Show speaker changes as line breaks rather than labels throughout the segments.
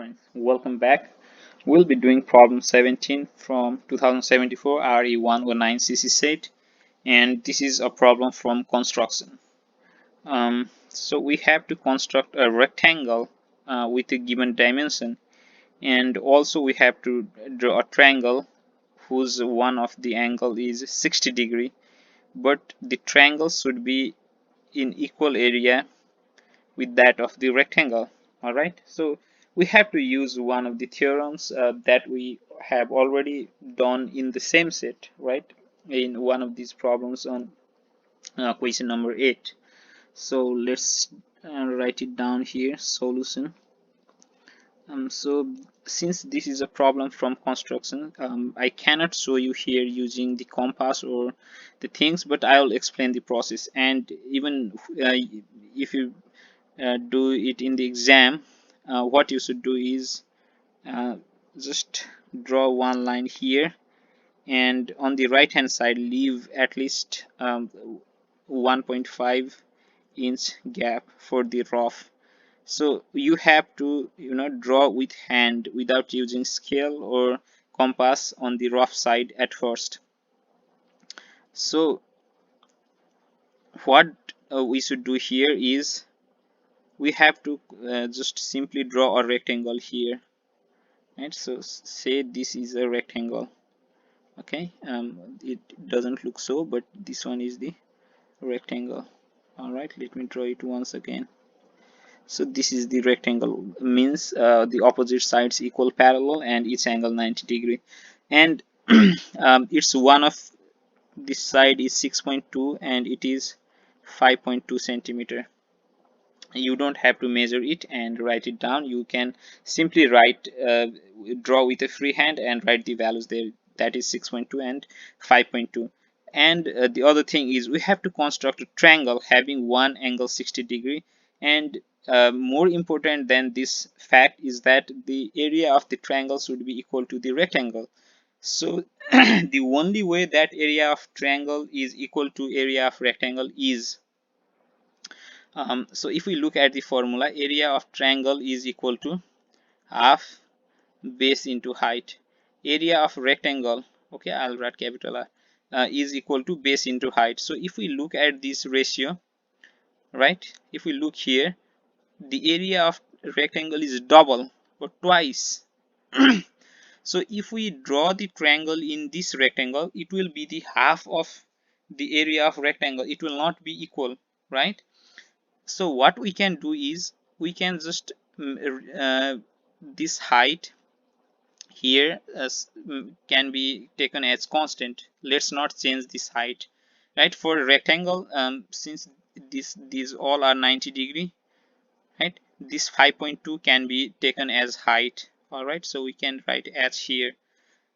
friends, welcome back. We'll be doing problem 17 from 2074 RE109CC set, and this is a problem from construction. So we have to construct a rectangle with a given dimension, and also we have to draw a triangle whose one of the angle is 60-degree, but the triangle should be in equal area with that of the rectangle. All right, so we have to use one of the theorems that we have already done in the same set, right, in one of these problems on question number 8. So let's write it down here. Solution. So since this is a problem from construction, I cannot show you here using the compass or the things, but I'll explain the process. And even if you do it in the exam, what you should do is uh, just draw one line here, and on the right hand side leave at least 1.5 inch gap for the rough. So you have to draw with hand without using scale or compass on the rough side at first. So what we should do here is we have to just simply draw a rectangle here, right? So say this is a rectangle. Okay, it doesn't look so, but this one is the rectangle. All right, let me draw it once again. So this is the rectangle, means the opposite sides equal parallel and each angle 90-degree, and it's one of this side is 6.2 and it is 5.2 centimeter. You don't have to measure it and write it down. You can simply write draw with a free hand and write the values there, that is 6.2 and 5.2. And the other thing is we have to construct a triangle having one angle 60-degree, and more important than this fact is that the area of the triangle should be equal to the rectangle. So the only way that area of triangle is equal to area of rectangle is so if we look at the formula, area of triangle is equal to half base into height. Area of rectangle, okay, I'll write capital R, is equal to base into height. So if we look at this ratio, right, if we look here, the area of rectangle is double or twice. So if we draw the triangle in this rectangle, it will be the half of the area of rectangle. It will not be equal, right? So what we can do is we can just this height here can be taken as constant. Let's not change this height, right? For rectangle, since these all are 90-degree, right, this 5.2 can be taken as height. All right, so we can write h here.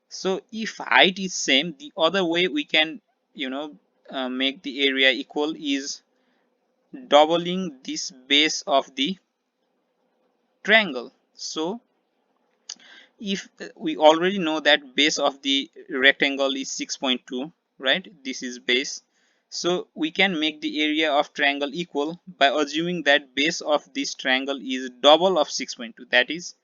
So if height is same, the other way we can make the area equal is doubling this base of the triangle. So if we already know that base of the rectangle is 6.2, right, this is base, so we can make the area of triangle equal by assuming that base of this triangle is double of 6.2, that is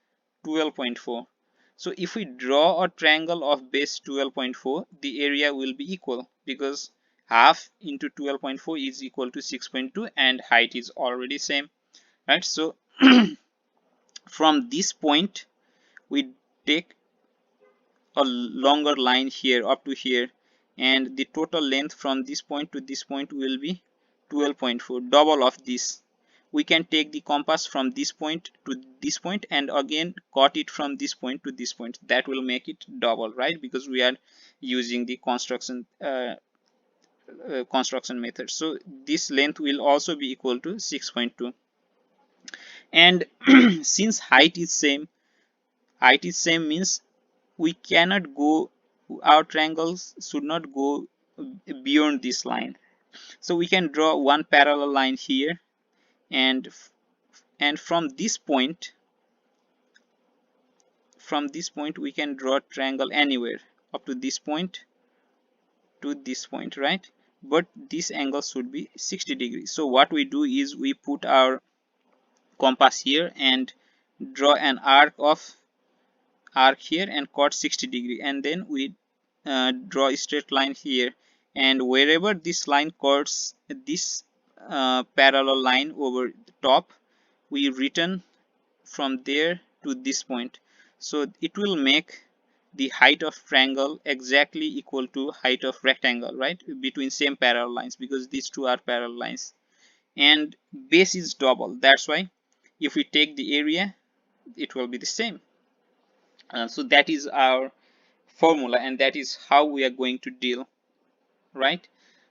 12.4. So if we draw a triangle of base 12.4, the area will be equal because half into 12.4 is equal to 6.2 and height is already same, right? So from this point we take a longer line here up to here, and the total length from this point to this point will be 12.4, double of this. We can take the compass from this point to this point and again cut it from this point to this point. That will make it double, right, because we are using the construction method. So this length will also be equal to 6.2, and since height is same means we cannot go, our triangles should not go beyond this line. So we can draw one parallel line here, and from this point we can draw a triangle anywhere up to this point to this point, right? But this angle should be 60 degrees. So what we do is we put our compass here and draw an arc here and cut 60°, and then we draw a straight line here, and wherever this line cuts this parallel line over the top, we return from there to this point. So it will make the height of triangle exactly equal to height of rectangle, right, between same parallel lines, because these two are parallel lines. And base is double, that's why if we take the area, it will be the same. So that is our formula, and that is how we are going to deal, right?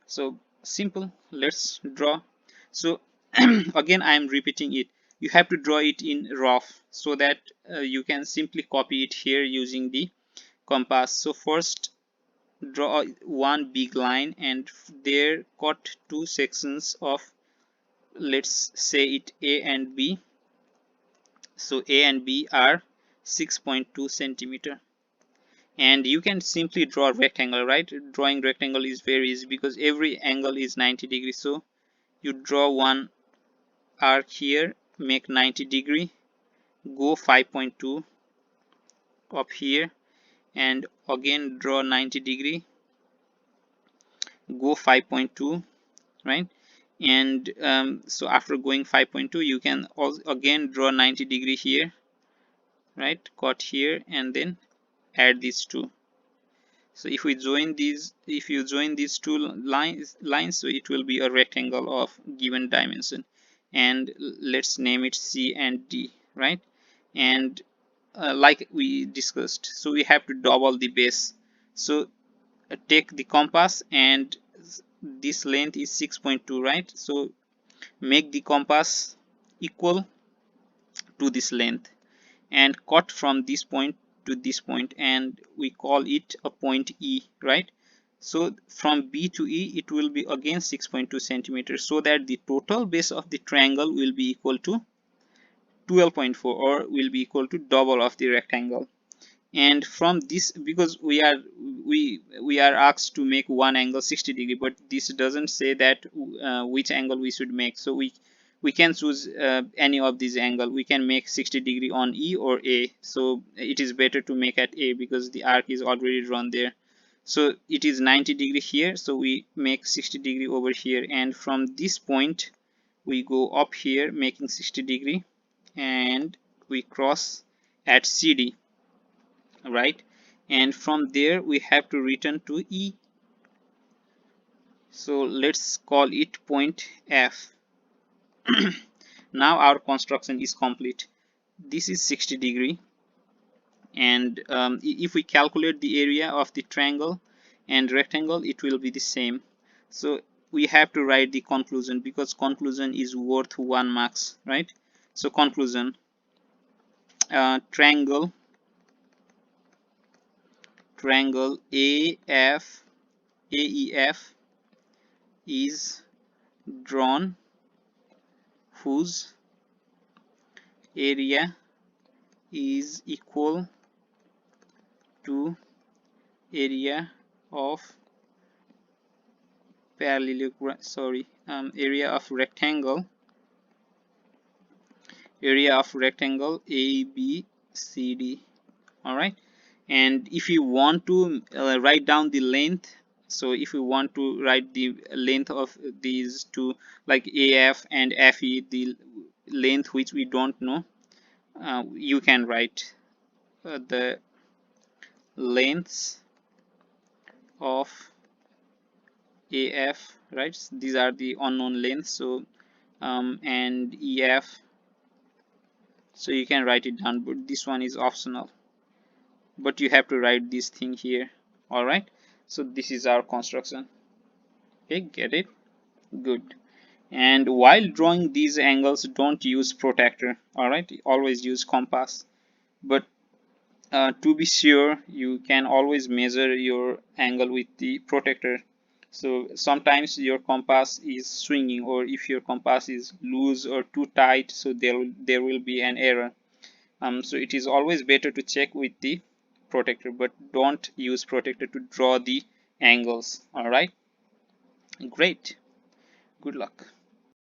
So simple. Let's draw. So again, I am repeating it. You have to draw it in rough so that you can simply copy it here using the compass. So first, draw one big line, and there cut two sections of, let's say it A and B. So A and B are 6.2 centimeter. And you can simply draw a rectangle, right? Drawing rectangle is very easy because every angle is 90 degrees. So you draw one arc here, make 90°, go 5.2 up here, and again draw 90°, go 5.2, right? And so after going 5.2, you can also again draw 90° here, right? Cut here and then add these two. So if we join these, if you join these two lines, so it will be a rectangle of given dimension, and let's name it C and D, right? And like we discussed, so we have to double the base. So take the compass, and this length is 6.2, right? So make the compass equal to this length and cut from this point to this point, and we call it a point E, right? So from B to E, it will be again 6.2 centimeters, so that the total base of the triangle will be equal to 12.4, or will be equal to double of the rectangle. And from this, because we are asked to make one angle 60°, but this doesn't say that which angle we should make. So we can choose any of these angle. We can make 60° on E or A. So it is better to make at A because the arc is already drawn there. So it is 90° here, so we make 60° over here, and from this point we go up here making 60°, and we cross at CD, right? And from there we have to return to E. So let's call it point F. Now our construction is complete. This is 60°, and if we calculate the area of the triangle and rectangle, it will be the same. So we have to write the conclusion, because conclusion is worth 1 marks, right? So conclusion, triangle AEF is drawn whose area is equal to area of parallelogram, area of rectangle ABCD. All right. And if you want to write down the length, so if you want to write the length of these two, like AF and FE, the length which we don't know, you can write the lengths of AF, right? These are the unknown lengths. So and EF, so you can write it down, but this one is optional, but you have to write this thing here. All right, so this is our construction. Okay, get it? Good. And while drawing these angles, don't use protractor. All right, always use compass. But to be sure, you can always measure your angle with the protractor. So sometimes your compass is swinging, or if your compass is loose or too tight, so there will be an error. So it is always better to check with the protractor, but don't use protractor to draw the angles. All right, great, good luck.